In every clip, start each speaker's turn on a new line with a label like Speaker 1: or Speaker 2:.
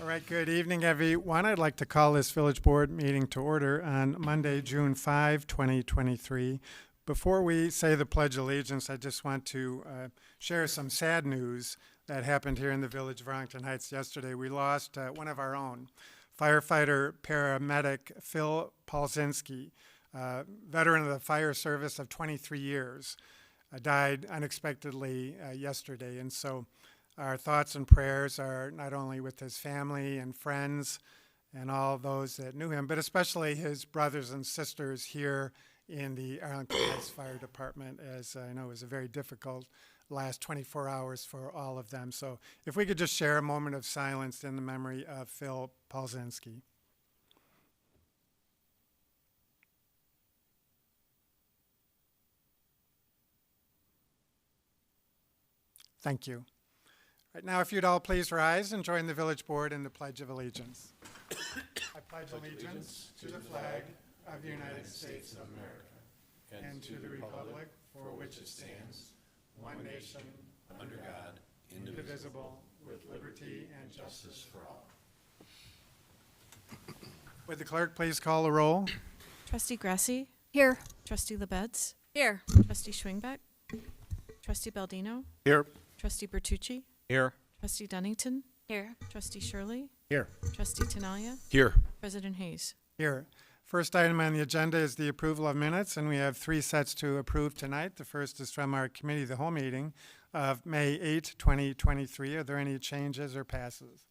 Speaker 1: All right, good evening, everyone. I'd like to call this village board meeting to order on Monday, June 5, 2023. Before we say the Pledge of Allegiance, I just want to share some sad news that happened here in the village of Arlington Heights yesterday. We lost one of our own, firefighter paramedic Phil Polzinski, veteran of the fire service of 23 years, died unexpectedly yesterday. And so our thoughts and prayers are not only with his family and friends and all those that knew him, but especially his brothers and sisters here in the Arlington Heights Fire Department, as I know it was a very difficult last 24 hours for all of them. So if we could just share a moment of silence in the memory of Phil Polzinski. Thank you. Right now, if you'd all please rise and join the village board in the Pledge of Allegiance. I pledge allegiance to the flag of the United States of America and to the republic for which it stands, one nation, under God, indivisible, with liberty and justice for all. Would the clerk please call the roll?
Speaker 2: Trustee Grasse?
Speaker 3: Here.
Speaker 2: Trustee LaBedz?
Speaker 3: Here.
Speaker 2: Trustee Schwingbeck? Trustee Baldino?
Speaker 4: Here.
Speaker 2: Trustee Bertucci?
Speaker 4: Here.
Speaker 2: Trustee Dunnington?
Speaker 3: Here.
Speaker 2: Trustee Shirley?
Speaker 4: Here.
Speaker 2: Trustee Tinaglia?
Speaker 4: Here.
Speaker 2: President Hayes?
Speaker 1: Here. First item on the agenda is the approval of minutes, and we have three sets to approve tonight. The first is from our committee of the whole meeting of May 8, 2023. Are there any changes or passes?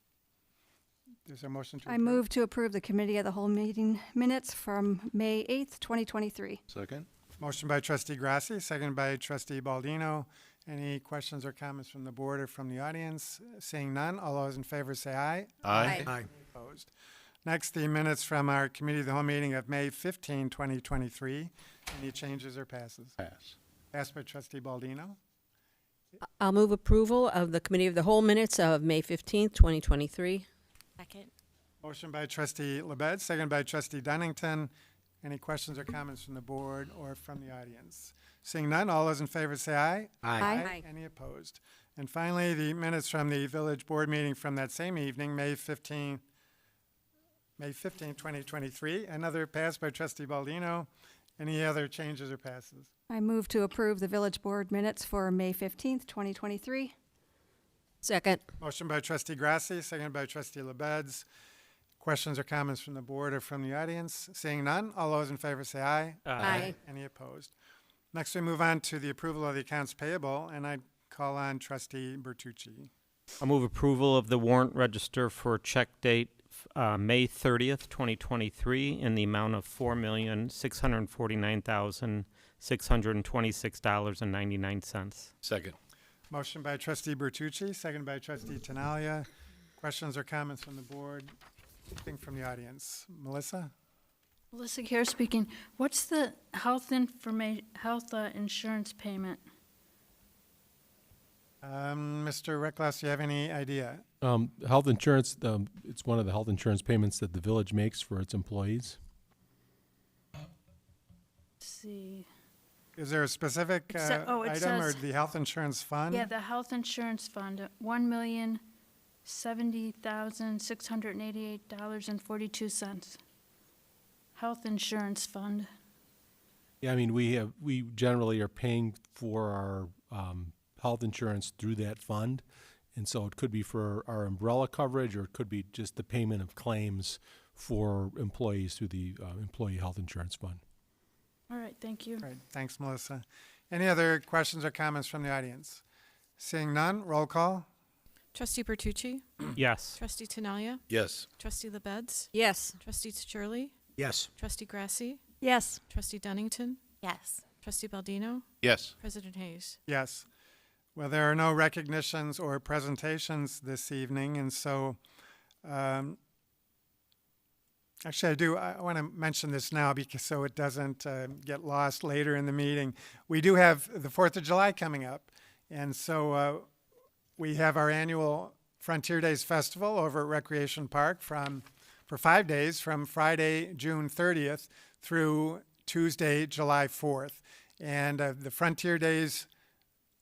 Speaker 1: Is there a motion to approve?
Speaker 3: I move to approve the committee of the whole meeting minutes from May 8th, 2023.
Speaker 4: Second.
Speaker 1: Motion by Trustee Grasse, seconded by Trustee Baldino. Any questions or comments from the board or from the audience? Seeing none, all those in favor say aye.
Speaker 4: Aye.
Speaker 3: Aye.
Speaker 1: Opposed. Next, the minutes from our committee of the whole meeting of May 15, 2023. Any changes or passes?
Speaker 4: Pass.
Speaker 1: Passed by Trustee Baldino.
Speaker 5: I'll move approval of the Committee of the Whole minutes of May 15th, 2023.
Speaker 2: Second.
Speaker 1: Motion by Trustee LaBedz, seconded by Trustee Dunnington. Any questions or comments from the board or from the audience? Seeing none, all those in favor say aye.
Speaker 3: Aye.
Speaker 1: Any opposed? And finally, the minutes from the village board meeting from that same evening, May 15, 2023. Another passed by Trustee Baldino. Any other changes or passes?
Speaker 3: I move to approve the village board minutes for May 15th, 2023.
Speaker 5: Second.
Speaker 1: Motion by Trustee Grasse, seconded by Trustee LaBedz. Questions or comments from the board or from the audience? Seeing none, all those in favor say aye.
Speaker 5: Aye.
Speaker 1: Any opposed? Next, we move on to the approval of the accounts payable, and I call on Trustee Bertucci.
Speaker 6: I move approval of the warrant register for check date May 30th, 2023 in the amount of $4,649,626.99.
Speaker 4: Second.
Speaker 1: Motion by Trustee Bertucci, seconded by Trustee Tinaglia. Questions or comments from the board? Anything from the audience? Melissa?
Speaker 7: Melissa Kerr speaking. What's the health insurance payment?
Speaker 1: Mr. Reckloss, do you have any idea?
Speaker 8: Health insurance, it's one of the health insurance payments that the village makes for its employees.
Speaker 7: Let's see.
Speaker 1: Is there a specific item or
Speaker 7: says-
Speaker 1: the health insurance fund?
Speaker 7: Yeah, the health insurance fund, $1,070,688.42. Health insurance fund.
Speaker 8: Yeah, I mean, we generally are paying for our health insurance through that fund. And so it could be for our umbrella coverage, or it could be just the payment of claims for employees through the Employee Health Insurance Fund.
Speaker 7: All right, thank you.
Speaker 1: All right, thanks, Melissa. Any other questions or comments from the audience? Seeing none, roll call.
Speaker 2: Trustee Bertucci?
Speaker 6: Yes.
Speaker 2: Trustee Tinaglia?
Speaker 4: Yes.
Speaker 2: Trustee LaBedz?
Speaker 5: Yes.
Speaker 2: Trustee Shirley?
Speaker 4: Yes.
Speaker 2: Trustee Grasse?
Speaker 3: Yes.
Speaker 2: Trustee Dunnington?
Speaker 3: Yes.
Speaker 2: Trustee Baldino?
Speaker 4: Yes.
Speaker 2: President Hayes?
Speaker 1: Yes. Well, there are no recognitions or presentations this evening, and so actually I want to mention this now because so it doesn't get lost later in the meeting. We do have the 4th of July coming up, and so we have our annual Frontier Days Festival over at Recreation Park for 5 days, from Friday, June 30th through Tuesday, July 4th. And the Frontier Days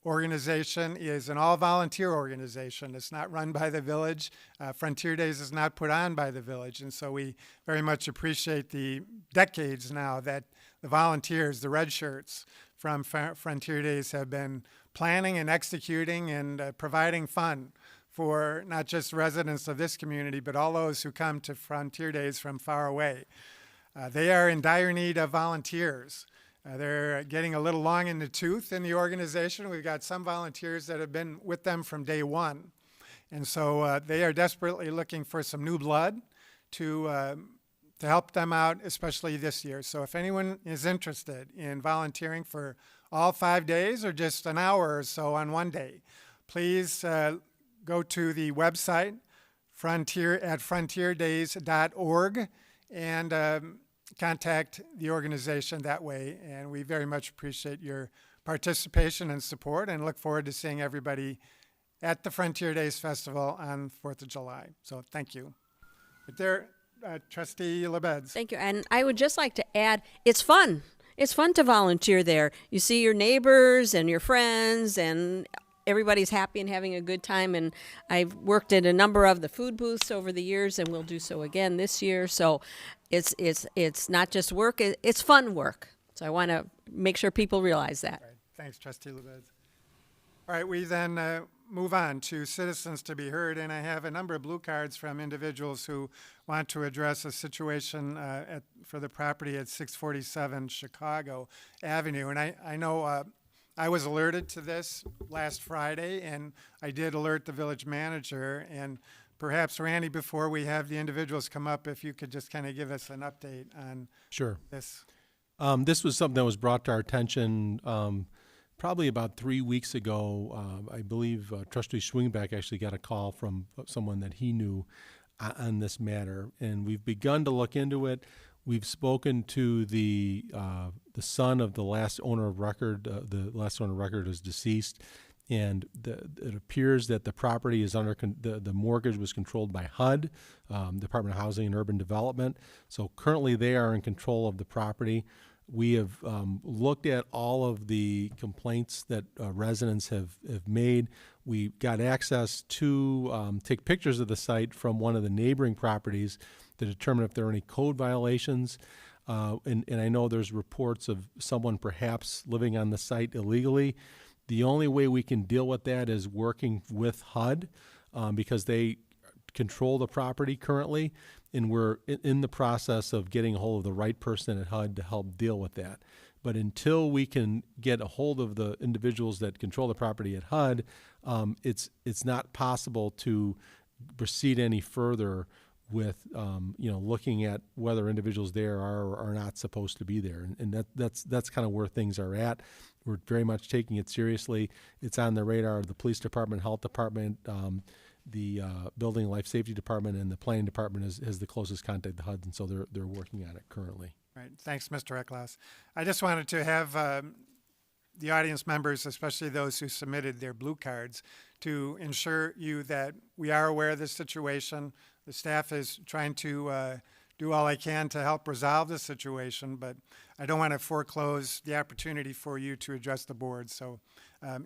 Speaker 1: organization is an all-volunteer organization. It's not run by the village. Frontier Days is not put on by the village. And so we very much appreciate the decades now that the volunteers, the red shirts from Frontier Days have been planning and executing and providing fun for not just residents of this community, but all those who come to Frontier Days from far away. They are in dire need of volunteers. They're getting a little long in the tooth in the organization. We've got some volunteers that have been with them from day one. And so they are desperately looking for some new blood to help them out, especially this year. So if anyone is interested in volunteering for all 5 days or just an hour or so on one day, please go to the website frontierdays.org and contact the organization that way. And we very much appreciate your participation and support and look forward to seeing everybody at the Frontier Days Festival on 4th of July. So thank you. But there, Trustee LaBedz.
Speaker 5: Thank you. And I would just like to add, it's fun. It's fun to volunteer there. You see your neighbors and your friends, and everybody's happy and having a good time. And I've worked at a number of the food booths over the years, and we'll do so again this year. So it's not just work, it's fun work. So I want to make sure people realize that.
Speaker 1: Right. Thanks, Trustee LaBedz. All right, we then move on to citizens to be heard, and I have a number of blue cards from individuals who want to address a situation for the property at 647 Chicago Avenue. And I know I was alerted to this last Friday, and I did alert the village manager. And perhaps, Randy, before we have the individuals come up, if you could just kind of give us an update on
Speaker 8: Sure.
Speaker 1: this.
Speaker 8: This was something that was brought to our attention probably about 3 weeks ago. I believe Trustee Schwingbeck actually got a call from someone that he knew on this matter, and we've begun to look into it. We've spoken to the son of the last owner of record. The last owner of record is deceased, and it appears that the property is under the mortgage was controlled by HUD, Department of Housing and Urban Development. So currently they are in control of the property. We have looked at all of the complaints that residents have made. We got access to take pictures of the site from one of the neighboring properties to determine if there are any code violations. And I know there's reports of someone perhaps living on the site illegally. The only way we can deal with that is working with HUD because they control the property currently, and we're in the process of getting a hold of the right person at HUD to help deal with that. But until we can get a hold of the individuals that control the property at HUD, it's not possible to proceed any further with looking at whether individuals there are or are not supposed to be there, and that's kind of where things are at. We're very much taking it seriously. It's on the radar of the police department, health department, the building and life safety department, and the planning department has the closest contact to HUD, and so they're working on it currently.
Speaker 1: Right. Thanks, Mr. Eckloss. I just wanted to have the audience members, especially those who submitted their blue cards, to ensure you that we are aware of the situation. The staff is trying to do all I can to help resolve the situation, but I don't want to foreclose the opportunity for you to address the board. So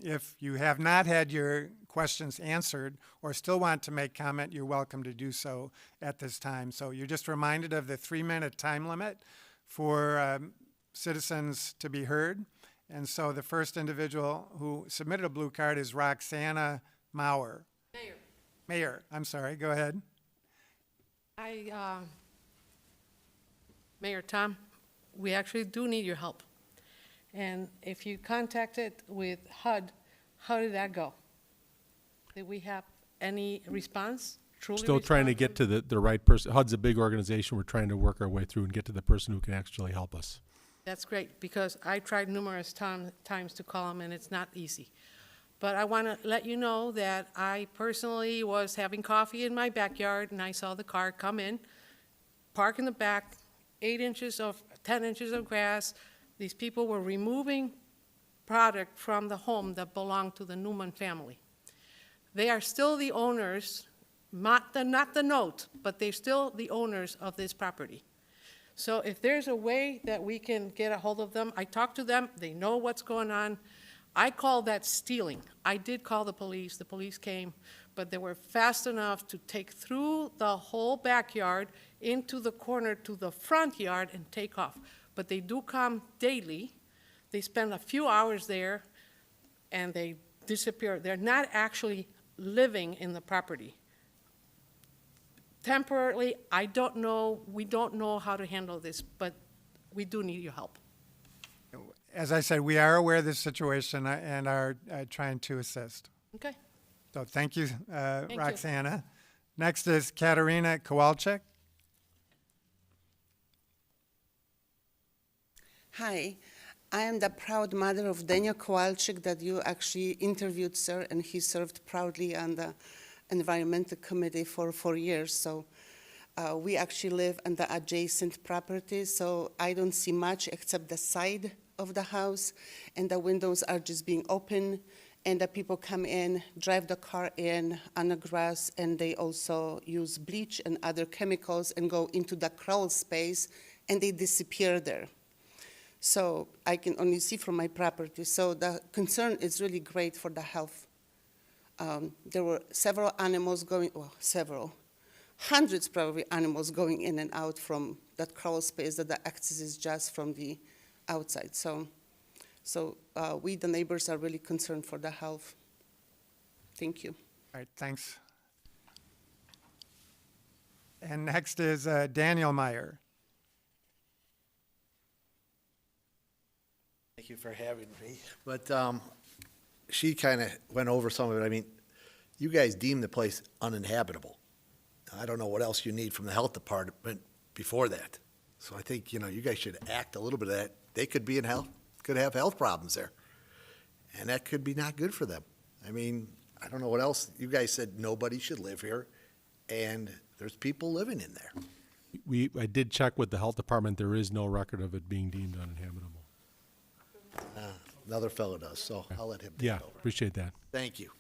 Speaker 1: if you have not had your questions answered or still want to make comment, you're welcome to do so at this time. So you're just reminded of the 3-minute time limit for citizens to be heard. And so the first individual who submitted a blue card is Roxana Mauer. Mayor, I'm sorry, go ahead.
Speaker 4: Mayor Tom, we actually do need your help. And if you contacted with HUD, how did that go? Did we have any response?
Speaker 8: Still trying to get to the right person. HUD's a big organization. We're trying to work our way through and get to the person who can actually help us.
Speaker 4: That's great, because I tried numerous times to call them, and it's not easy. But I want to let you know that I personally was having coffee in my backyard, and I saw the car come in, park in the back, 10 inches of grass. These people were removing product from the home that belonged to the Newman family. They are still the owners, not the note, but they're still the owners of this property. So if there's a way that we can get a hold of them, I talked to them, they know what's going on. I call that stealing. I did call the police came, but they were fast enough to take through the whole backyard into the corner to the front yard and take off. But they do come daily. They spend a few hours there, and they disappear. They're not actually living in the property. Temporarily, I don't know, we don't know how to handle this, but we do need your help.
Speaker 1: As I said, we are aware of this situation and are trying to assist.
Speaker 4: Okay?
Speaker 1: So thank you,
Speaker 4: you.
Speaker 1: Roxana. Next is Katerina Kowalczyk.
Speaker 9: Hi, I am the proud mother of Daniel Kowalczyk that you actually interviewed, sir, and he served proudly on the environmental committee for 4 years. So we actually live on the adjacent property, so I don't see much except the side of the house, and the windows are just being open, and the people come in, drive the car in on the grass, and they also use bleach and other chemicals and go into the crawl space, and they disappear there. So I can only see from my property. So the concern is really great for the health. There were several animals hundreds probably animals going in and out from that crawl space that the access is just from the outside. So we, the neighbors, are really concerned for the health. Thank you.
Speaker 1: All right, thanks. And next is Daniel Meyer.
Speaker 10: Thank you for having me. But she kind of went over some of it. I mean, you guys deemed the place uninhabitable. I don't know what else you need from the health department before that. So I think, you guys should act a little bit of that. They could be could have health problems there. And that could be not good for them. I mean, I don't know what else. You guys said nobody should live here, and there's people living in there.
Speaker 8: I did check with the health department. There is no record of it being deemed uninhabitable.
Speaker 10: Another fellow does, so I'll let him take
Speaker 8: Yeah,
Speaker 10: over.
Speaker 8: appreciate that.
Speaker 10: Thank you.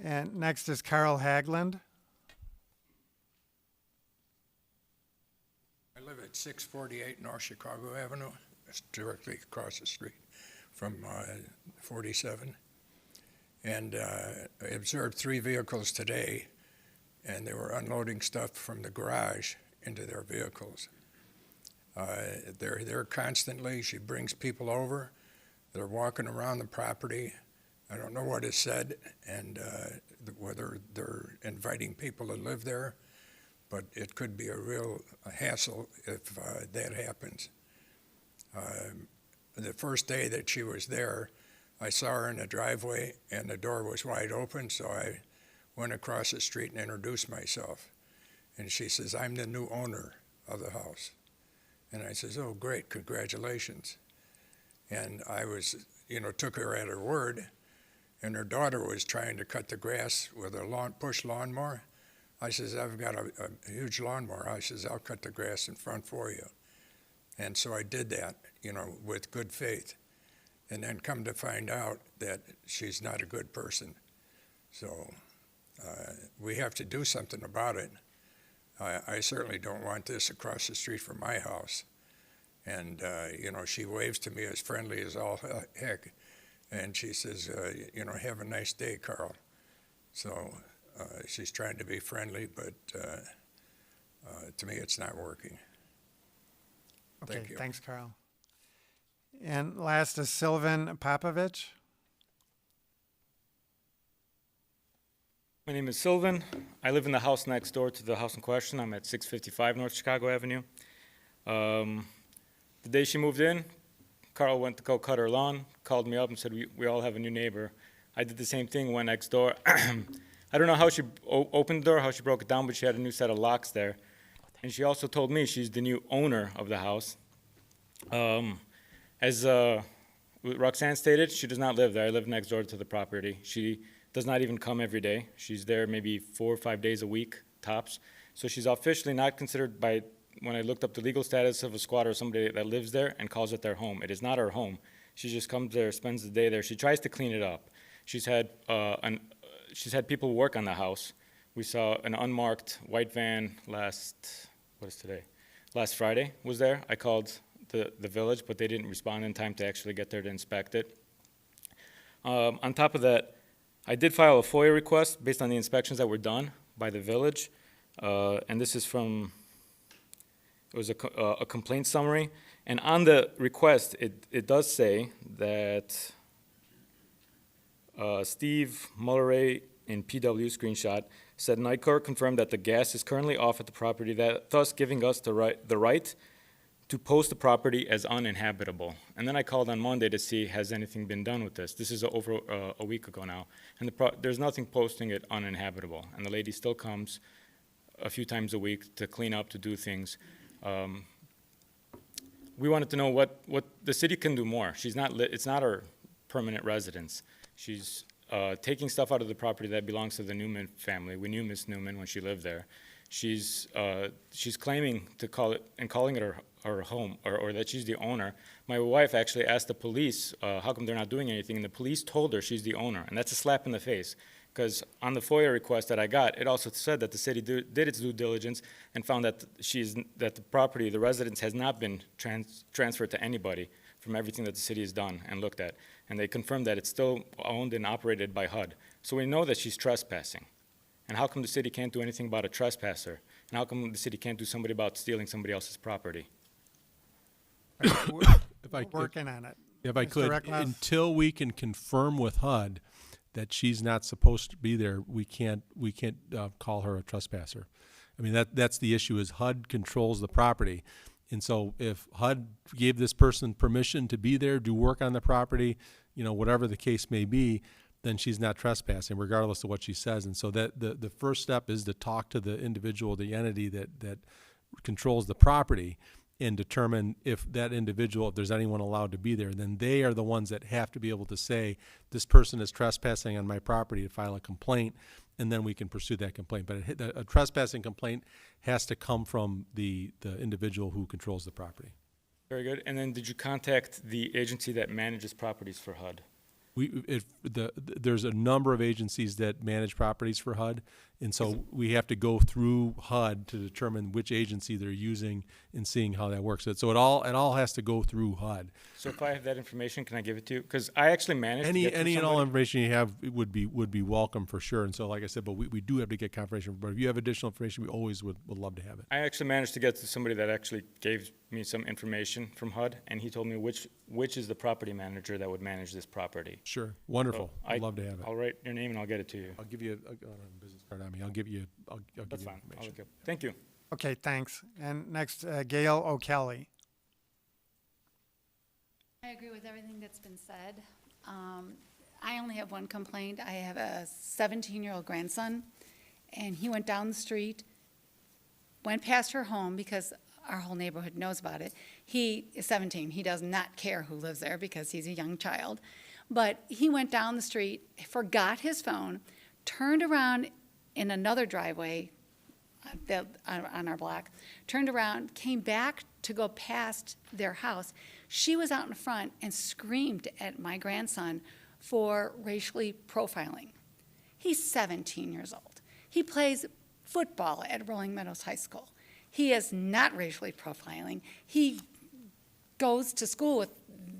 Speaker 1: And next is Carl Hagland.
Speaker 11: I live at 648 North Chicago Avenue. It's directly across the street from 47. And I observed 3 vehicles today, and they were unloading stuff from the garage into their vehicles. They're there constantly. She brings people over. They're walking around the property. I don't know what is said and whether they're inviting people to live there, but it could be a real hassle if that happens. The first day that she was there, I saw her in the driveway and the door was wide open, so I went across the street and introduced myself. And she says, "I'm the new owner of the house." And I says, "Oh, great, congratulations." And I took her at her word, and her daughter was trying to cut the grass with a push lawnmower. I says, "I've got a huge lawnmower." I says, "I'll cut the grass in front for you." And so I did that, with good faith. And then come to find out that she's not a good person. So we have to do something about it. I certainly don't want this across the street from my house. And, she waves to me as friendly as all heck. And she says, "Have a nice day, Carl." So she's trying to be friendly, but to me it's not working.
Speaker 1: Okay,
Speaker 11: Thank you.
Speaker 1: thanks, Carl. And last is Sylvan Popovich.
Speaker 12: My name is Sylvan. I live in the house next door to the house in question. I'm at 655 North Chicago Avenue. The day she moved in, Carl went to go cut her lawn, called me up and said, we all have a new neighbor. I did the same thing, went next door. I don't know how she opened the door, how she broke it down, but she had a new set of locks there. And she also told me she's the new owner of the house. As Roxanne stated, she does not live there. I live next door to the property. She does not even come every day. She's there maybe 4 or 5 days a week, tops. So she's officially not considered by, when I looked up the legal status of a squatter or somebody that lives there and calls it their home. It is not her home. She just comes there, spends the day there. She tries to clean it up. She's had people work on the house. We saw an unmarked white van last Friday was there. I called the village, but they didn't respond in time to actually get there to inspect it. On top of that, I did file a FOIA request based on the inspections that were done by the village, and this is from, it was a complaint summary, and on the request, it does say that Steve Mulleray in PW screenshot said Nicolle confirmed that the gas is currently off at the property, that thus giving us the right to post the property as uninhabitable. And then I called on Monday to see has anything been done with this. This is over a week ago now, and there's nothing posting it uninhabitable. And the lady still comes a few times a week to clean up, to do things. We wanted to know what the city can do more. It's not her permanent residence. She's taking stuff out of the property that belongs to the Newman family. We knew Miss Newman when she lived there. She's claiming to call it, and calling it her home, or that she's the owner. My wife actually asked the police, how come they're not doing anything, and the police told her she's the owner, and that's a slap in the face, because on the FOIA request that I got, it also said that the city did its due diligence and found that that the property, the residence, has not been transferred to anybody from everything that the city has done and looked at, and they confirmed that it's still owned and operated by HUD. So we know that she's trespassing. And how come the city can't do anything about a trespasser? And how come the city can't do something about stealing somebody else's property?
Speaker 1: We're working on it.
Speaker 8: If I
Speaker 1: Mr.
Speaker 8: could,
Speaker 1: Reckloff?
Speaker 8: until we can confirm with HUD that she's not supposed to be there, we can't call her a trespasser. I mean, that's the issue, is HUD controls the property. And so if HUD gave this person permission to be there, do work on the property, whatever the case may be, then she's not trespassing, regardless of what she says. And so that the first step is to talk to the individual, the entity that controls the property, and determine if that individual, if there's anyone allowed to be there, then they are the ones that have to be able to say, this person is trespassing on my property, to file a complaint, and then we can pursue that complaint. But a trespassing complaint has to come from the individual who controls the property.
Speaker 12: Very good. And then did you contact the agency that manages properties for HUD?
Speaker 8: There's a number of agencies that manage properties for HUD, and so we have to go through HUD to determine which agency they're using and seeing how that works. So it all has to go through HUD.
Speaker 12: So if I have that information, can I give it to you? Because I actually managed to get to
Speaker 8: any and all
Speaker 12: somebody.
Speaker 8: information you have would be welcome for sure. And so, like I said, but we do have to get confirmation. But if you have additional information, we always would love to have it.
Speaker 12: I actually managed to get to somebody that actually gave me some information from HUD, and he told me which is the property manager that would manage this property.
Speaker 8: Sure, wonderful.
Speaker 12: So
Speaker 8: I'd love to have it.
Speaker 12: I'll write your name and I'll get it to you.
Speaker 8: I'll give you a business card on me. I'll give you. I'll give
Speaker 12: That's
Speaker 8: you
Speaker 12: fine. I'll
Speaker 8: information.
Speaker 12: look up. Thank you.
Speaker 1: Okay, thanks. And next, Gail O'Kelly.
Speaker 13: I agree with everything that's been said. I only have one complaint. I have a 17-year-old grandson, and he went down the street, went past her home because our whole neighborhood knows about it. He is 17. He does not care who lives there because he's a young child. But he went down the street, forgot his phone, turned around in another driveway on our block, turned around, came back to go past their house. She was out in front and screamed at my grandson for racially profiling. He's 17 years old. He plays football at Rolling Meadows High School. He is not racially profiling. He goes to school with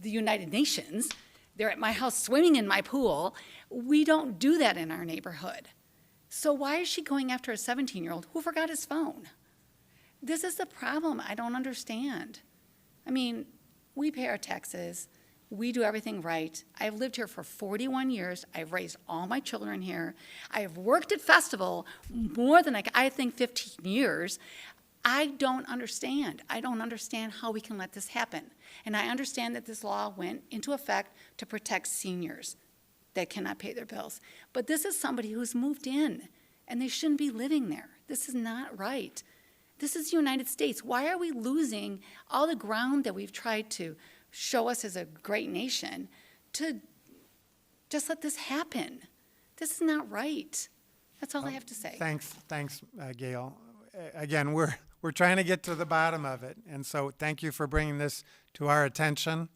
Speaker 13: the United Nations. They're at my house swimming in my pool. We don't do that in our neighborhood. So why is she going after a 17-year-old who forgot his phone? This is the problem I don't understand. I mean, we pay our taxes. We do everything right. I've lived here for 41 years. I've raised all my children here. I have worked at Festival more than I think 15 years. I don't understand. I don't understand how we can let this happen. And I understand that this law went into effect to protect seniors that cannot pay their bills. But this is somebody who's moved in, and they shouldn't be living there. This is not right. This is the United States. Why are we losing all the ground that we've tried to show us as a great nation to just let this happen? This is not right. That's all I have to say.
Speaker 1: Thanks, Gail. Again, we're trying to get to the bottom of it, and so thank you for bringing this to our attention.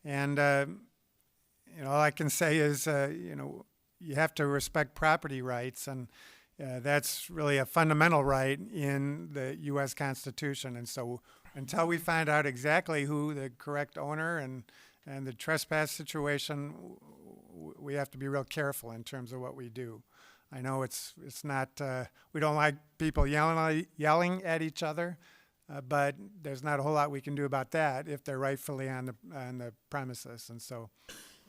Speaker 1: And all I can say is, you have to respect property rights, and that's really a fundamental right in the U.S. Constitution. And so until we find out exactly who the correct owner and the trespass situation, we have to be real careful in terms of what we do. I know it's not, we don't like people yelling at each other, but there's not a whole lot we can do about that if they're rightfully on the premises. And so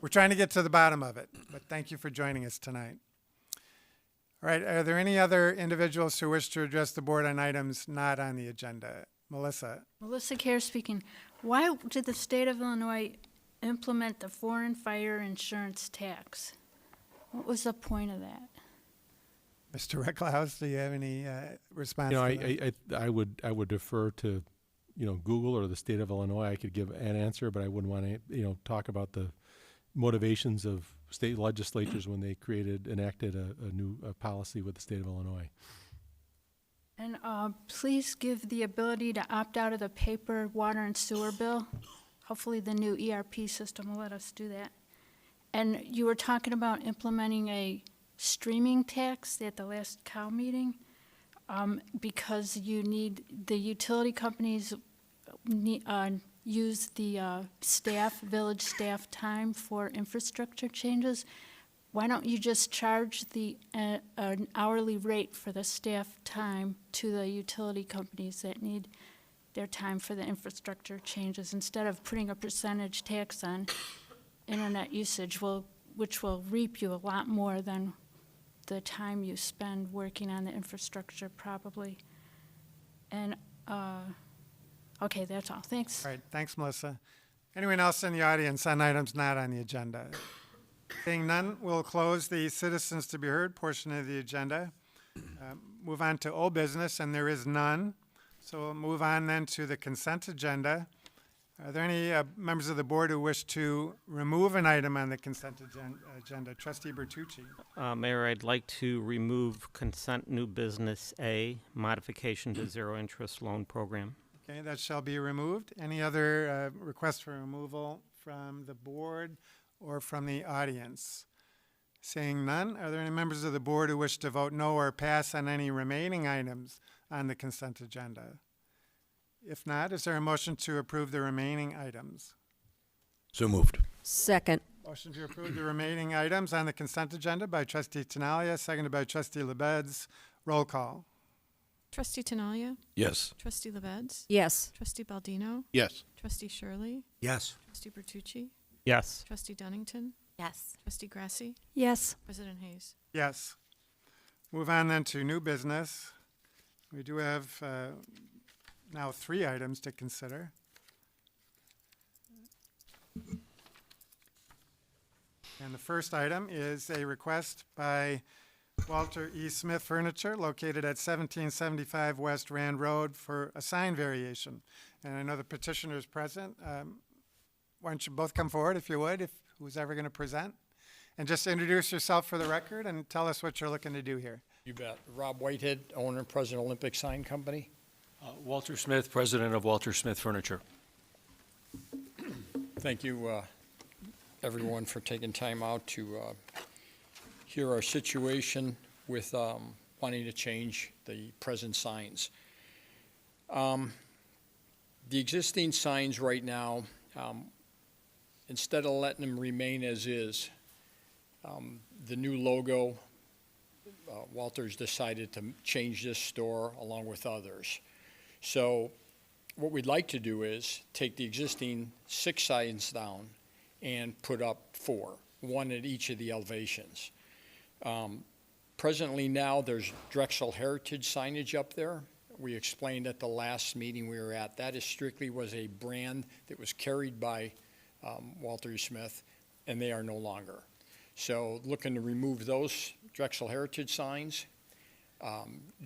Speaker 1: we're trying to get to the bottom of it, but thank you for joining us tonight. All right, are there any other individuals who wish to address the board on items not on the agenda? Melissa?
Speaker 7: Melissa Kerr speaking. Why did the state of Illinois implement the foreign fire insurance tax? What was the point of that?
Speaker 1: Mr. Recklaus, do you have any response
Speaker 8: You know,
Speaker 1: to that?
Speaker 8: I would defer to, Google or the state of Illinois. I could give an answer, but I wouldn't want to, talk about the motivations of state legislatures when they enacted a new policy with the state of Illinois.
Speaker 7: And please give the ability to opt out of the paper water and sewer bill. Hopefully the new ERP system will let us do that. And you were talking about implementing a streaming tax at the last COW meeting, because you need, the utility companies use the village staff time for infrastructure changes. Why don't you just charge an hourly rate for the staff time to the utility companies that need their time for the infrastructure changes, instead of putting a percentage tax on internet usage, which will reap you a lot more than the time you spend working on the infrastructure probably. And, okay, that's all. Thanks.
Speaker 1: All right, thanks, Melissa. Anyone else in the audience on items not on the agenda? Seeing none, we'll close the citizens to be heard portion of the agenda. Move on to old business, and there is none. So we'll move on then to the consent agenda. Are there any members of the board who wish to remove an item on the consent agenda? Trustee Bertucci.
Speaker 6: Mayor, I'd like to remove consent new business A, modification to zero interest loan program.
Speaker 1: Okay, that shall be removed. Any other requests for removal from the board or from the audience? Seeing none, are there any members of the board who wish to vote no or pass on any remaining items on the consent agenda? If not, is there a motion to approve the remaining items?
Speaker 10: So moved.
Speaker 5: Second.
Speaker 1: Motion to approve the remaining items on the consent agenda by Trustee Tinaglia, seconded by Trustee LaBedz. Roll call.
Speaker 2: Trustee Tinaglia?
Speaker 10: Yes.
Speaker 2: Trustee LaBedz?
Speaker 5: Yes.
Speaker 2: Trustee Baldino?
Speaker 10: Yes.
Speaker 2: Trustee Shirley?
Speaker 10: Yes.
Speaker 2: Trustee Bertucci?
Speaker 6: Yes.
Speaker 2: Trustee Dunnington?
Speaker 13: Yes.
Speaker 2: Trustee Grasse?
Speaker 3: Yes.
Speaker 2: President Hayes?
Speaker 1: Yes. Move on then to new business. We do have now 3 items to consider. And the first item is a request by Walter E. Smith Furniture, located at 1775 West Rand Road, for a sign variation. And I know the petitioner is present. Why don't you both come forward, if you would, if who's ever going to present? And just introduce yourself for the record and tell us what you're looking to do here.
Speaker 14: You bet. Rob Whitehead, owner and president of Olympic Sign Company.
Speaker 15: Walter Smith, president of Walter Smith Furniture.
Speaker 14: Thank you, everyone, for taking time out to hear our situation with wanting to change the present signs. The existing signs right now, instead of letting them remain as is, the new logo, Walter's decided to change this store along with others. So what we'd like to do is take the existing 6 signs down and put up 4, 1 at each of the elevations. Presently now, there's Drexel Heritage signage up there. We explained at the last meeting we were at, that is strictly was a brand that was carried by Walter E. Smith, and they are no longer. So looking to remove those Drexel Heritage signs,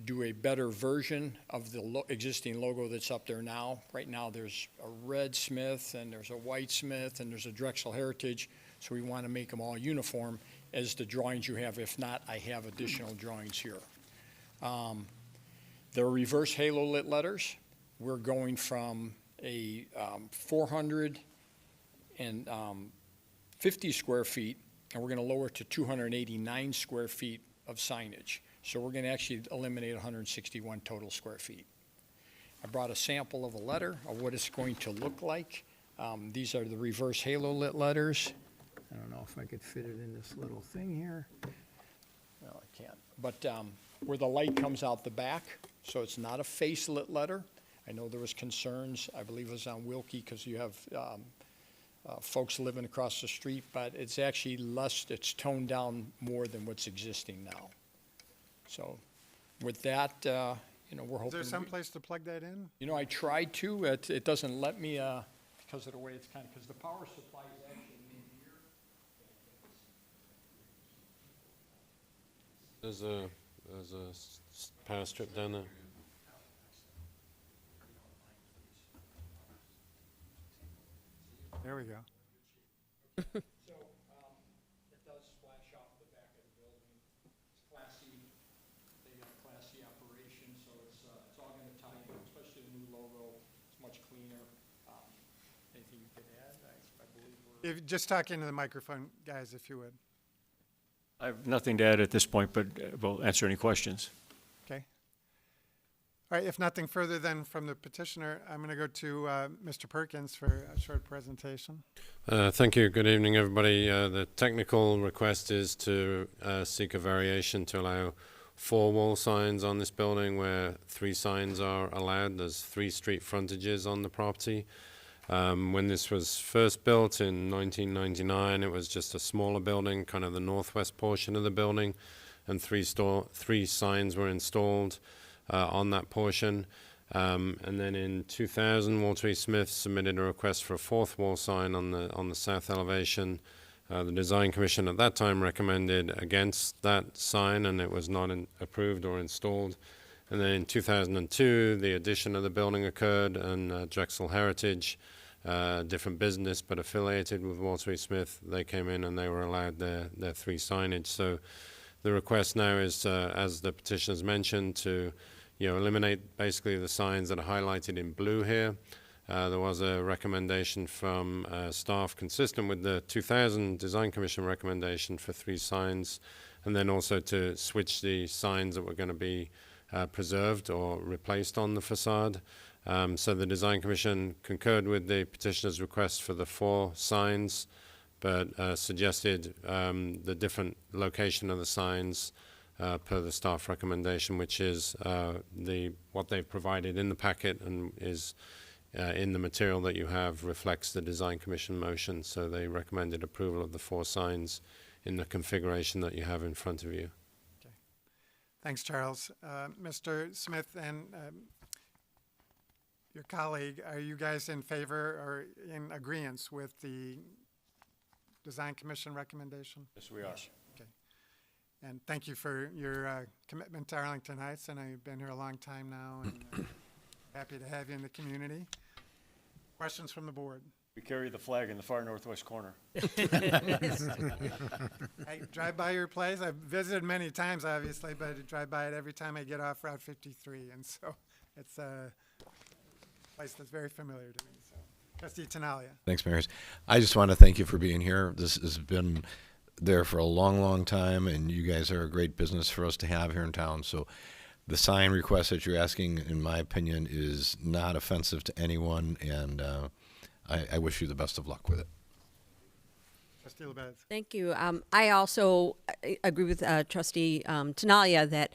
Speaker 14: do a better version of the existing logo that's up there now. Right now there's a red Smith and there's a white Smith and there's a Drexel Heritage, so we want to make them all uniform as the drawings you have. If not, I have additional drawings here. The reverse halo lit letters, we're going from a 450 square feet, and we're going to lower it to 289 square feet of signage. So we're going to actually eliminate 161 total square feet. I brought a sample of a letter of what it's going to look like. These are the reverse halo lit letters. I don't know if I could fit it in this little thing here. No, I can't. But where the light comes out the back, so it's not a face lit letter. I know there was concerns, I believe it was on Wilkie, because you have folks living across the street, but it's actually less, it's toned down more than what's existing now. So with that, you know, we're hoping.
Speaker 1: Is there some place to plug that in?
Speaker 14: You know, I tried to, it doesn't let me, because of the way it's kind of, because the power supply is actually in here.
Speaker 16: There's a power strip down there.
Speaker 1: There we go.
Speaker 14: So it does flash off the back of the building. It's classy. They got a classy operation, so it's all going to tie in, especially the new logo. It's much cleaner. Anything you could add? I believe we're.
Speaker 1: If, just talk into the microphone, guys, if you would.
Speaker 15: I have nothing to add at this point, but we'll answer any questions.
Speaker 1: Okay. All right, if nothing further then from the petitioner, I'm going to go to Mr. Perkins for a short presentation.
Speaker 16: Thank you. Good evening, everybody. The technical request is to seek a variation to allow 4 wall signs on this building where 3 signs are allowed. There's 3 street frontages on the property. When this was first built in 1999, it was just a smaller building, kind of the northwest portion of the building, and 3 signs were installed on that portion. And then in 2000, Walter E. Smith submitted a request for a 4th wall sign on the south elevation. The Design Commission at that time recommended against that sign, and it was not approved or installed. And then in 2002, the addition of the building occurred, and Drexel Heritage, different business but affiliated with Walter E. Smith, they came in and they were allowed their 3 signage. So the request now is, as the petitioners mentioned, to eliminate basically the signs that are highlighted in blue here. There was a recommendation from staff consistent with the 2000 Design Commission recommendation for 3 signs, and then also to switch the signs that were going to be preserved or replaced on the facade. So the Design Commission concurred with the petitioner's request for the 4 signs, but suggested the different location of the signs per the staff recommendation, which is what they've provided in the packet and is in the material that you have reflects the Design Commission motion. So they recommended approval of the 4 signs in the configuration that you have in front of you.
Speaker 1: Okay. Thanks, Charles. Mr. Smith and your colleague, are you guys in favor or in agreement with the Design Commission recommendation?
Speaker 15: Yes, we are.
Speaker 1: Okay. And thank you for your commitment to Arlington Heights. I know you've been here a long time now, and happy to have you in the community. Questions from the board?
Speaker 15: We carry the flag in the far northwest corner.
Speaker 1: I drive by your place. I've visited many times, obviously, but I drive by it every time I get off Route 53, and so it's a place that's very familiar to me. So, Trustee Tinaglia.
Speaker 17: Thanks, Mayor. I just want to thank you for being here. This has been there for a long, long time, and you guys are a great business for us to have here in town. So the sign request that you're asking, in my opinion, is not offensive to anyone, and I wish you the best of luck with it.
Speaker 1: Trustee LaBedz.
Speaker 5: Thank you. I also agree with Trustee Tinaglia that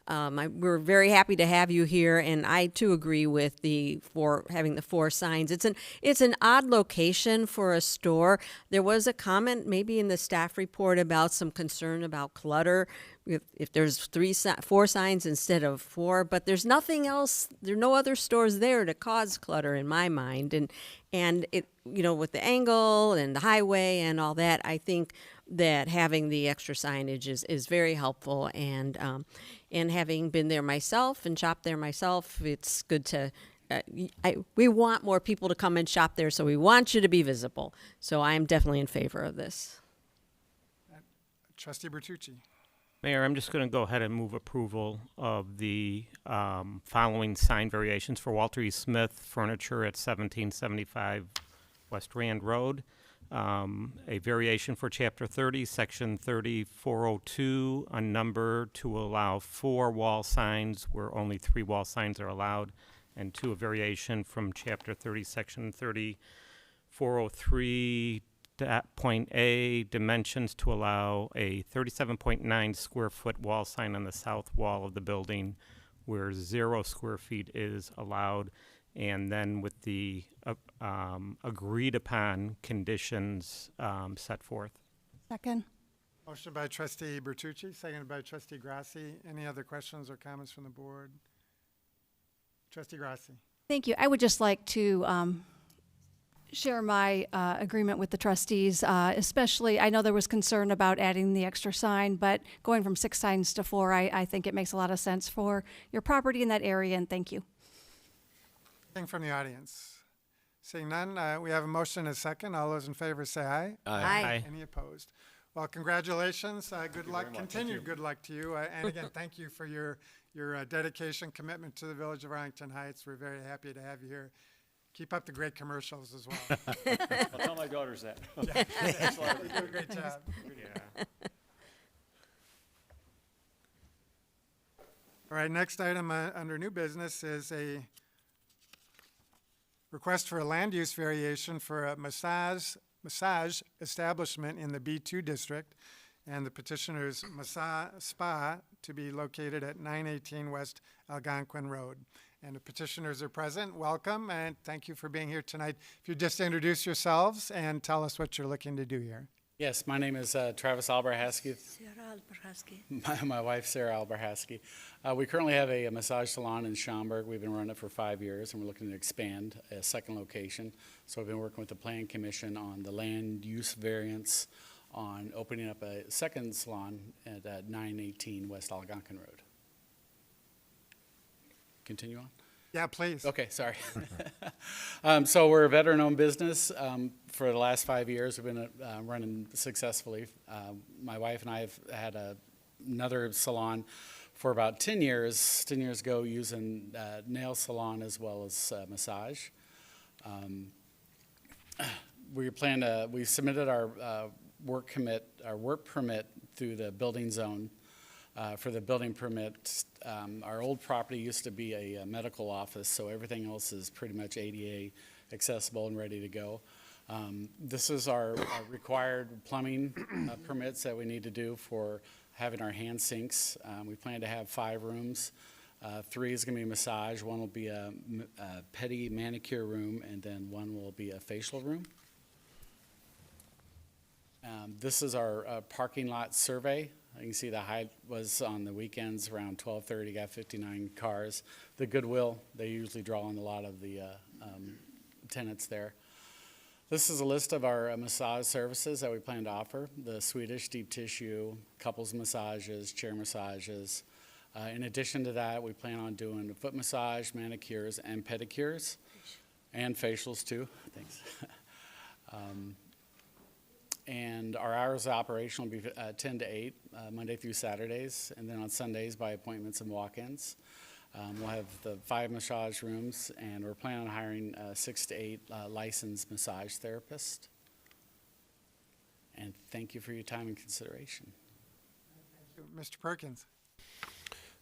Speaker 5: we're very happy to have you here, and I too agree with having the 4 signs. It's an odd location for a store. There was a comment maybe in the staff report about some concern about clutter if there's 4 signs instead of 4, but there's nothing else. There are no other stores there to cause clutter in my mind, and it with the angle and the highway and all that, I think that having the extra signage is very helpful, and having been there myself and shopped there myself, it's good to. We want more people to come and shop there, so we want you to be visible. So I'm definitely in favor of this.
Speaker 1: Trustee Bertucci.
Speaker 6: Mayor, I'm just going to go ahead and move approval of the following sign variations for Walter E. Smith Furniture at 1775 West Rand Road. A variation for Chapter 30, Section 3402, a number to allow 4 wall signs where only 3 wall signs are allowed. and 2, a variation from Chapter 30, Section 3403.A, dimensions to allow a 37.9 square foot wall sign on the south wall of the building where 0 square feet is allowed, and then with the agreed upon conditions set forth.
Speaker 3: Second.
Speaker 1: Motion by trustee Bertucci, seconded by trustee Grasse. Any other questions or comments from the board? Trustee Grasse.
Speaker 3: Thank you. I would just like to share my agreement with the trustees, especially, I know there was concern about adding the extra sign, but going from 6 signs to 4, I think it makes a lot of sense for your property in that area, and thank you.
Speaker 1: Anything from the audience? Seeing none, we have a motion and a second. All those in favor say aye.
Speaker 5: Aye. Aye.
Speaker 1: Any opposed? Well, congratulations. Good luck.
Speaker 15: much.
Speaker 1: Continued good luck to you. And again, thank you for your dedication, commitment to the Village of Arlington Heights. We're very happy to have you here. Keep up the great commercials as well.
Speaker 15: I'll tell my daughters that.
Speaker 1: Yeah. You do a great job.
Speaker 6: Yeah.
Speaker 1: All right, next item under new business is a request for a land use variation for a massage establishment in the B2 district, and the petitioner's massage spa to be located at 918 West Algonquin Road. And the petitioners are present. Welcome, and thank you for being here tonight. If you just introduce yourselves and tell us what you're looking to do here.
Speaker 18: Yes, my name is Travis Alberhasky. My wife, Sarah Alberhasky. We currently have a massage salon in Schaumburg. We've been running it for 5 years, and we're looking to expand a second location. So we've been working with the Plan Commission on the land use variance on opening up a second salon at 918 West Algonquin Road. Continue on?
Speaker 1: Yeah, please.
Speaker 18: Okay, sorry. So we're a veteran-owned business. For the last 5 years, we've been running successfully. My wife and I have had another salon for about 10 years. 10 years ago, using nail salon as well as massage. We submitted our work permit through the building zone. For the building permit, our old property used to be a medical office, so everything else is pretty much ADA accessible and ready to go. This is our required plumbing permits that we need to do for having our hand sinks. We plan to have 5 rooms. 3 is going to be massage, 1 will be a pedi manicure room, and then 1 will be a facial room. This is our parking lot survey. You can see the height was on the weekends around 12:30, got 59 cars. The Goodwill, they usually draw in a lot of the tenants there. This is a list of our massage services that we plan to offer. The Swedish deep tissue, couples massages, chair massages. In addition to that, we plan on doing foot massage, manicures, and pedicures, and facials too. Thanks. And our hours of operation will be 10 to 8, Monday through Saturdays, and then on Sundays by appointments and walk-ins. We'll have the 5 massage rooms, and we're planning on hiring 6 to 8 licensed massage therapists. And thank you for your time and consideration.
Speaker 1: Mr. Perkins.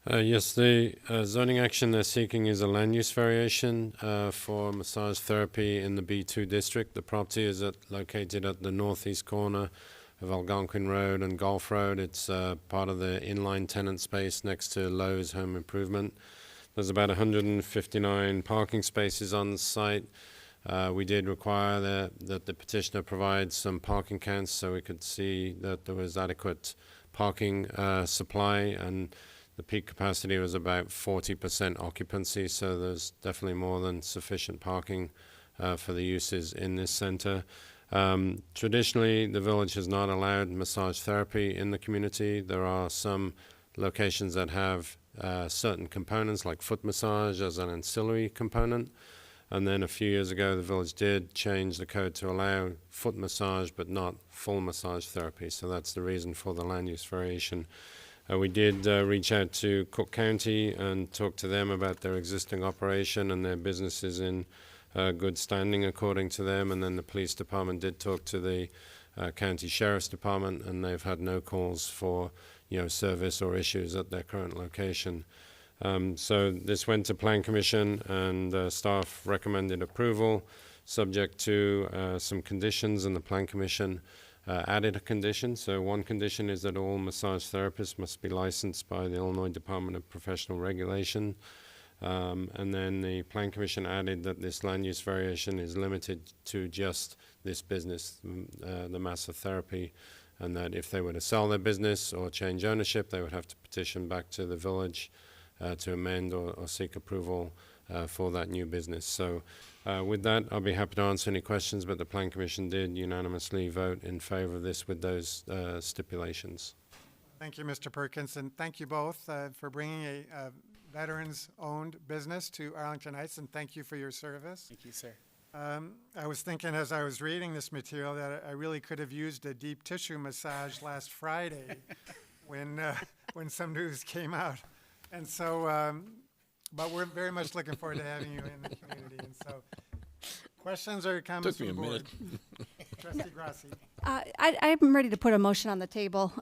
Speaker 16: Yes, the zoning action they're seeking is a land use variation for massage therapy in the B2 district. The property is located at the northeast corner of Algonquin Road and Gulf Road. It's part of the inline tenant space next to Lowe's Home Improvement. There's about 159 parking spaces on the site. We did require that the petitioner provide some parking counts so we could see that there was adequate parking supply, and the peak capacity was about 40% occupancy, so there's definitely more than sufficient parking for the uses in this center. Traditionally, the village has not allowed massage therapy in the community. There are some locations that have certain components, like foot massage as an ancillary component. And then a few years ago, the village did change the code to allow foot massage, but not full massage therapy. So that's the reason for the land use variation. We did reach out to Cook County and talk to them about their existing operation, and their business is in good standing according to them. And then the police department did talk to the county sheriff's department, and they've had no calls for service or issues at their current location. So this went to Plan Commission, and staff recommended approval, subject to some conditions, and the Plan Commission added a condition. So one condition is that all massage therapists must be licensed by the Illinois Department of Professional Regulation. And then the Plan Commission added that this land use variation is limited to just this business, the massage therapy, and that if they were to sell their business or change ownership, they would have to petition back to the village to amend or seek approval for that new business. So with that, I'll be happy to answer any questions, but the Plan Commission did unanimously vote in favor of this with those stipulations.
Speaker 1: Thank you, Mr. Perkins, and thank you both for bringing a veterans-owned business to Arlington Heights, and thank you for your service.
Speaker 18: Thank you, sir.
Speaker 1: I was thinking as I was reading this material that I really could have used a deep tissue massage last Friday when some news came out. And so, but we're very much looking forward to having you in the community. And so, questions or comments from the board? Trustee Grasse.
Speaker 3: I'm ready to put a motion on the table.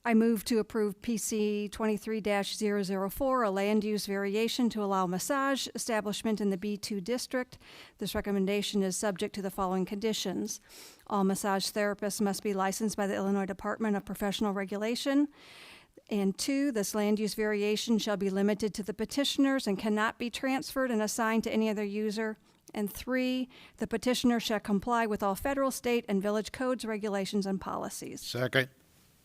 Speaker 3: I move to approve PC 23-004, a land use variation to allow massage establishment in the B2 district. This recommendation is subject to the following conditions. All massage therapists must be licensed by the Illinois Department of Professional Regulation. And 2, this land use variation shall be limited to the petitioners and cannot be transferred and assigned to any other user. And 3, the petitioner shall comply with all federal, state, and village codes, regulations, and policies.
Speaker 10: Second.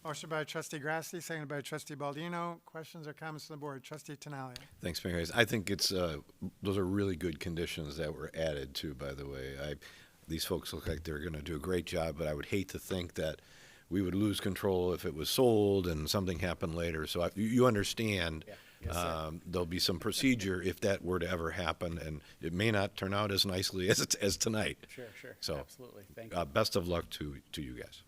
Speaker 1: Motion by Trustee Grasse, seconded by Trustee Baldino. Questions or comments from the board? Trustee Tinaglia.
Speaker 17: Thanks, Mayor Hayes. I think it's those are really good conditions that were added too, by the way. These folks look like they're going to do a great job, but I would hate to think that we would lose control if it was sold and something happened later. So you understand there'll be some procedure if that were to ever happen, and it may not turn out as nicely as tonight.
Speaker 18: Sure.
Speaker 17: So,
Speaker 18: absolutely. Thank you.
Speaker 17: Best of luck to you guys.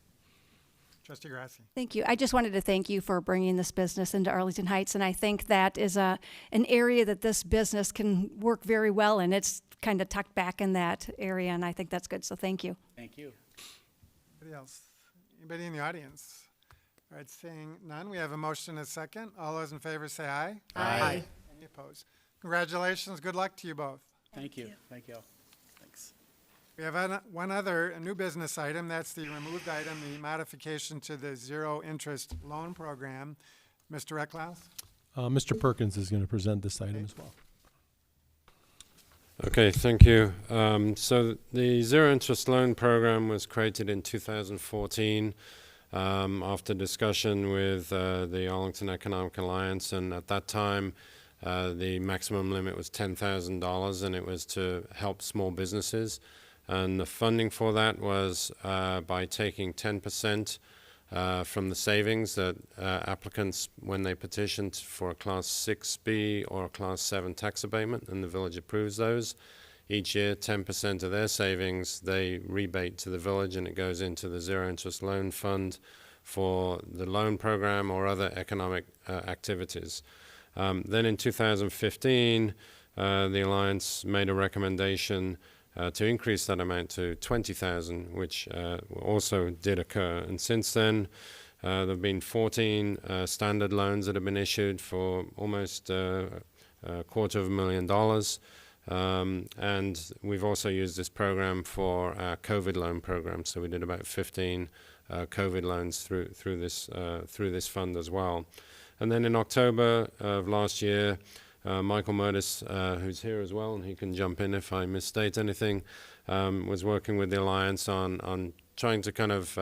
Speaker 1: Trustee Grasse.
Speaker 3: Thank you. I just wanted to thank you for bringing this business into Arlington Heights, and I think that is an area that this business can work very well, and it's kind of tucked back in that area, and I think that's good, so thank you.
Speaker 18: Thank you.
Speaker 1: Anybody else? Anybody in the audience? All right, seeing none, we have a motion and a second. All those in favor say aye.
Speaker 18: Aye.
Speaker 1: Any opposed? Congratulations. Good luck to you both.
Speaker 18: Thank you. Thank you all. Thanks.
Speaker 1: We have one other new business item. That's the removed item, the modification to the zero interest loan program. Mr. Recklaus?
Speaker 8: Mr. Perkins is going to present this item as well.
Speaker 16: Okay, thank you. So the zero interest loan program was created in 2014 after discussion with the Arlington Economic Alliance, and at that time the maximum limit was $10,000, and it was to help small businesses. And the funding for that was by taking 10% from the savings that applicants, when they petitioned for a Class 6B or a Class 7 tax abatement, and the village approves those, each year 10% of their savings they rebate to the village, and it goes into the zero interest loan fund for the loan program or other economic activities. Then in 2015, the Alliance made a recommendation to increase that amount to $20,000, which also did occur. And since then, there have been 14 standard loans that have been issued for almost $250,000. And we've also used this program for our COVID loan program. So we did about 15 COVID loans through this fund as well. And then in October of last year, Michael Murtis, who's here as well, and he can jump in if I misstate anything, was working with the Alliance on trying to kind of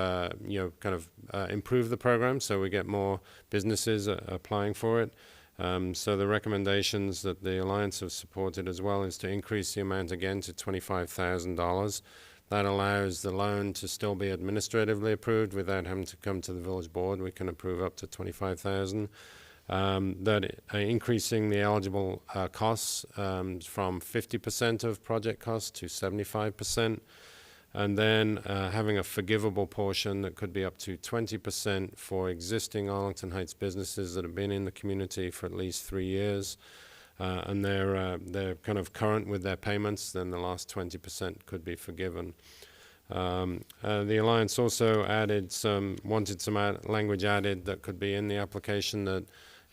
Speaker 16: improve the program so we get more businesses applying for it. So the recommendations that the Alliance have supported as well is to increase the amount again to $25,000. That allows the loan to still be administratively approved without having to come to the village board. We can approve up to $25,000. That increasing the eligible costs from 50% of project costs to 75%, and then having a forgivable portion that could be up to 20% for existing Arlington Heights businesses that have been in the community for at least 3 years, and they're kind of current with their payments. Then the last 20% could be forgiven. The Alliance also wanted some language added that could be in the application that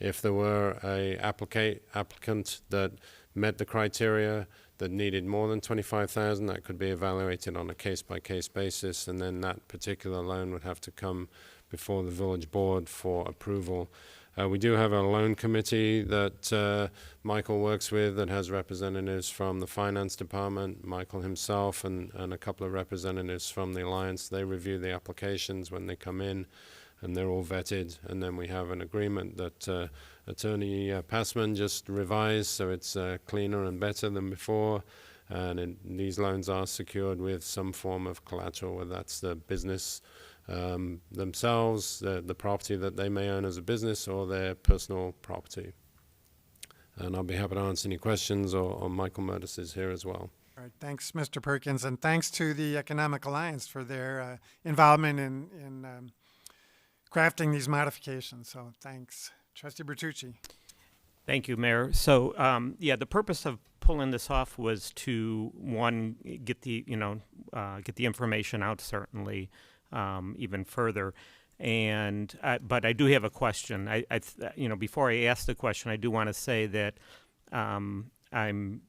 Speaker 16: If there were a applicant that met the criteria that needed more than 25,000, that could be evaluated on a case-by-case basis, and then that particular loan would have to come before the village board for approval. We do have a loan committee that Michael works with that has representatives from the finance department, Michael himself, and a couple of representatives from the Alliance. They review the applications when they come in, and they're all vetted. And then we have an agreement that Attorney Passman just revised, so it's cleaner and better than before. And these loans are secured with some form of collateral, whether that's the business themselves, the property that they may own as a business, or their personal property. And I'll be happy to answer any questions, or Michael Murtis is here as well.
Speaker 1: All right, thanks, Mr. Perkins, and thanks to the Economic Alliance for their involvement in crafting these modifications. So thanks. Trustee Bertucci.
Speaker 6: Thank you, Mayor. So, yeah, the purpose of pulling this off was to, one, get the information out, certainly, even further. And but I do have a question. Before I ask the question, I do want to say that I'm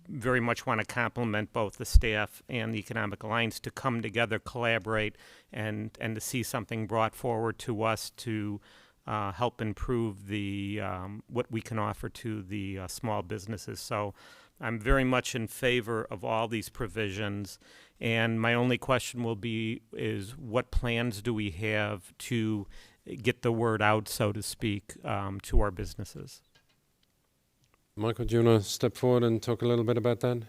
Speaker 6: very much want to compliment both the staff and the Economic Alliance to come together, collaborate, and to see something brought forward to us to help improve the what we can offer to the small businesses. So I'm very much in favor of all these provisions. And my only question is what plans do we have to get the word out, so to speak, to our businesses?
Speaker 16: Michael, do you want to step forward and talk a little bit about that?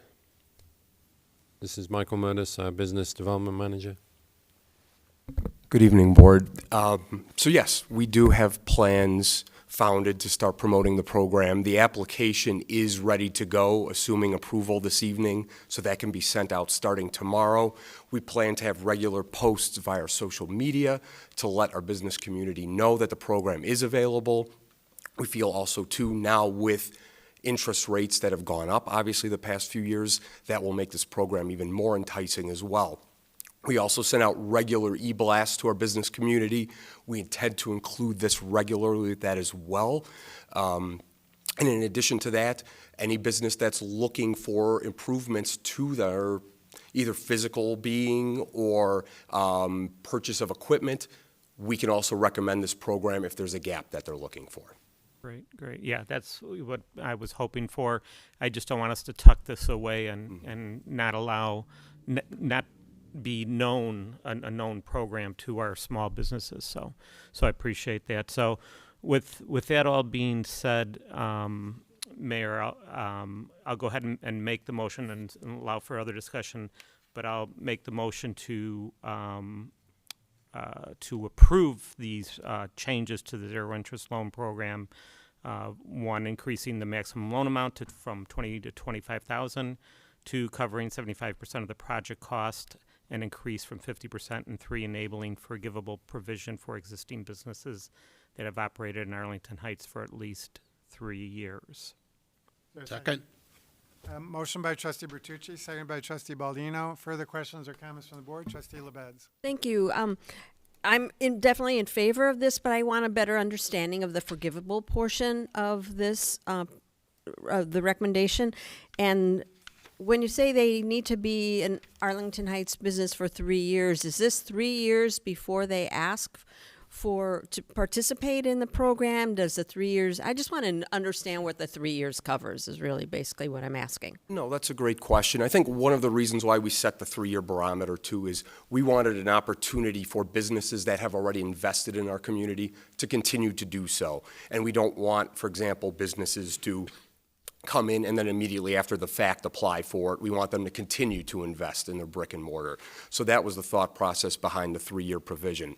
Speaker 16: This is Michael Murtis, our Business Development Manager.
Speaker 19: Good evening, Board. So yes, we do have plans founded to start promoting the program. The application is ready to go, assuming approval this evening, so that can be sent out starting tomorrow. We plan to have regular posts via our social media to let our business community know that the program is available. We feel also, too, now with interest rates that have gone up, obviously, the past few years, that will make this program even more enticing as well. We also send out regular e-blasts to our business community. We intend to include this regularly with that as well. And in addition to that, any business that's looking for improvements to their either physical being or purchase of equipment, we can also recommend this program if there's a gap that they're looking for.
Speaker 6: Great. Yeah, that's what I was hoping for. I just don't want us to tuck this away and not allow, not be known, a known program to our small businesses. So I appreciate that. So with that all being said, Mayor, I'll go ahead and make the motion and allow for other discussion, but I'll make the motion to approve these changes to the zero interest loan program. One, increasing the maximum loan amount from $20,000 to $25,000, two, covering 75% of the project cost, an increase from 50%, and three, enabling forgivable provision for existing businesses that have operated in Arlington Heights for at least 3 years.
Speaker 1: Second. Motion by Trustee Bertucci, second by Trustee Baldino. Further questions or comments from the board? Trustee LaBedz.
Speaker 5: Thank you. I'm definitely in favor of this, but I want a better understanding of the forgivable portion of this, of the recommendation. And when you say they need to be an Arlington Heights business for 3 years, is this 3 years before they ask to participate in the program? Does the 3 years, I just want to understand what the 3 years covers is really basically what I'm asking.
Speaker 19: No, that's a great question. I think one of the reasons why we set the 3-year barometer too is we wanted an opportunity for businesses that have already invested in our community to continue to do so. And we don't want, for example, businesses to come in and then immediately after the fact apply for it. We want them to continue to invest in their brick and mortar. So that was the thought process behind the 3-year provision.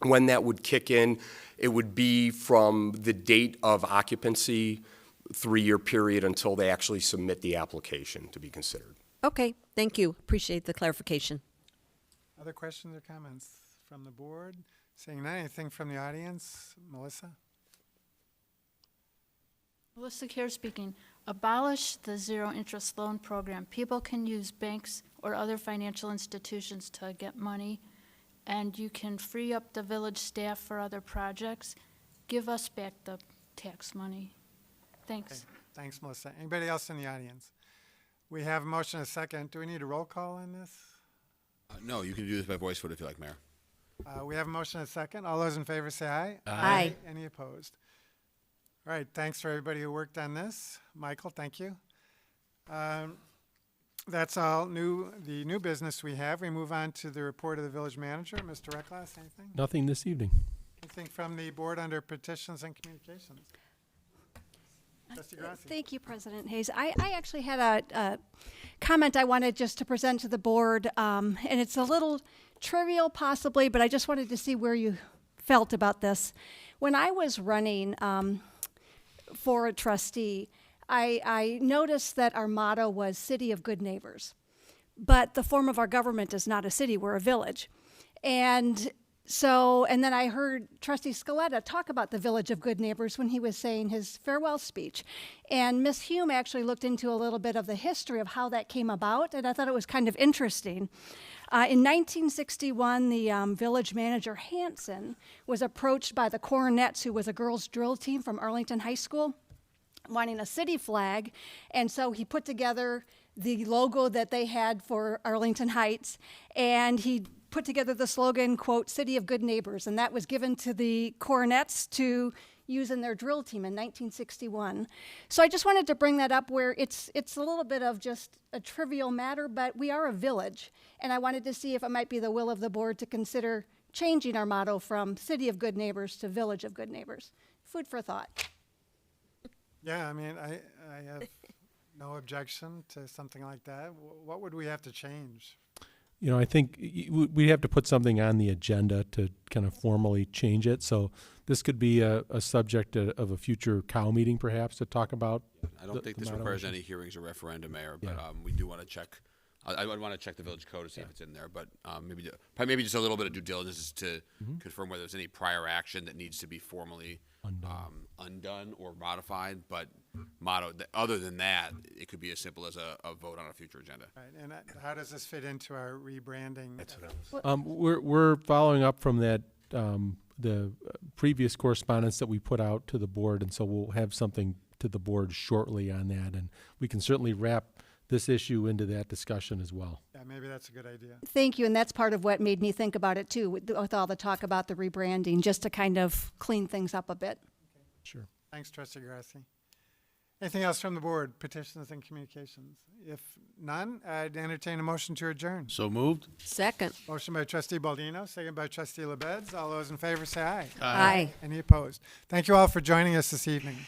Speaker 19: When that would kick in, it would be from the date of occupancy, 3-year period until they actually submit the application to be considered.
Speaker 5: Okay, thank you. Appreciate the clarification.
Speaker 1: Other questions or comments from the board? Seeing none, anything from the audience? Melissa?
Speaker 7: Melissa Kerr speaking. Abolish the zero interest loan program. People can use banks or other financial institutions to get money, and you can free up the village staff for other projects. Give us back the tax money. Thanks.
Speaker 1: Okay. Thanks, Melissa. Anybody else in the audience? We have a motion and a second. Do we need a roll call on this?
Speaker 20: No, you can do this by voice vote if you like, Mayor.
Speaker 1: We have a motion and a second. All those in favor say aye.
Speaker 5: Aye.
Speaker 1: Any opposed? All right, thanks for everybody who worked on this. Michael, thank you. That's all the new business we have. We move on to the report of the village manager. Mr. Recklass, anything?
Speaker 8: Nothing this evening.
Speaker 1: Anything from the board under petitions and communications? Trustee Grasse.
Speaker 3: Thank you, President Hayes. I actually had a comment I wanted just to present to the board, and it's a little trivial possibly, but I just wanted to see where you felt about this. When I was running for a trustee, I noticed that our motto was City of Good Neighbors, but the form of our government is not a city, we're a village. And then I heard Trustee Scaletta talk about the Village of Good Neighbors when he was saying his farewell speech. And Ms. Hume actually looked into a little bit of the history of how that came about, and I thought it was kind of interesting. In 1961, the village manager, Hanson, was approached by the Coronets, who was a girls' drill team from Arlington High School, wanting a city flag. And so he put together the logo that they had for Arlington Heights, and he put together the slogan, quote, City of Good Neighbors, and that was given to the Coronets to use in their drill team in 1961. So I just wanted to bring that up where it's a little bit of just a trivial matter, but we are a village, and I wanted to see if it might be the will of the board to consider changing our motto from City of Good Neighbors to Village of Good Neighbors. Food for thought.
Speaker 1: Yeah, I mean, I have no objection to something like that. What would we have to change?
Speaker 8: You know, I think we have to put something on the agenda to kind of formally change it. So this could be a subject of a future COW meeting, perhaps, to talk about.
Speaker 20: I don't think this requires any hearings or referendum, Mayor, but we do want to check. I would want to check the village code to see if it's in there, but maybe just a little bit of due diligence to confirm whether there's any prior action that needs to be formally undone or modified. But other than that, it could be as simple as a vote on a future agenda.
Speaker 1: Right, and how does this fit into our rebranding?
Speaker 8: We're following up from that the previous correspondence that we put out to the board, and so we'll have something to the board shortly on that, and we can certainly wrap this issue into that discussion as well.
Speaker 1: Yeah, maybe that's a good idea.
Speaker 3: Thank you, and that's part of what made me think about it too, with all the talk about the rebranding, just to kind of clean things up a bit.
Speaker 1: Okay.
Speaker 8: Sure.
Speaker 1: Thanks, Trustee Grasse. Anything else from the board, petitions and communications? If none, I'd entertain a motion to adjourn.
Speaker 20: So moved.
Speaker 5: Second.
Speaker 1: Motion by Trustee Baldino, second by Trustee LaBedz. All those in favor say aye.
Speaker 5: Aye.
Speaker 1: Any opposed? Thank you all for joining us this evening.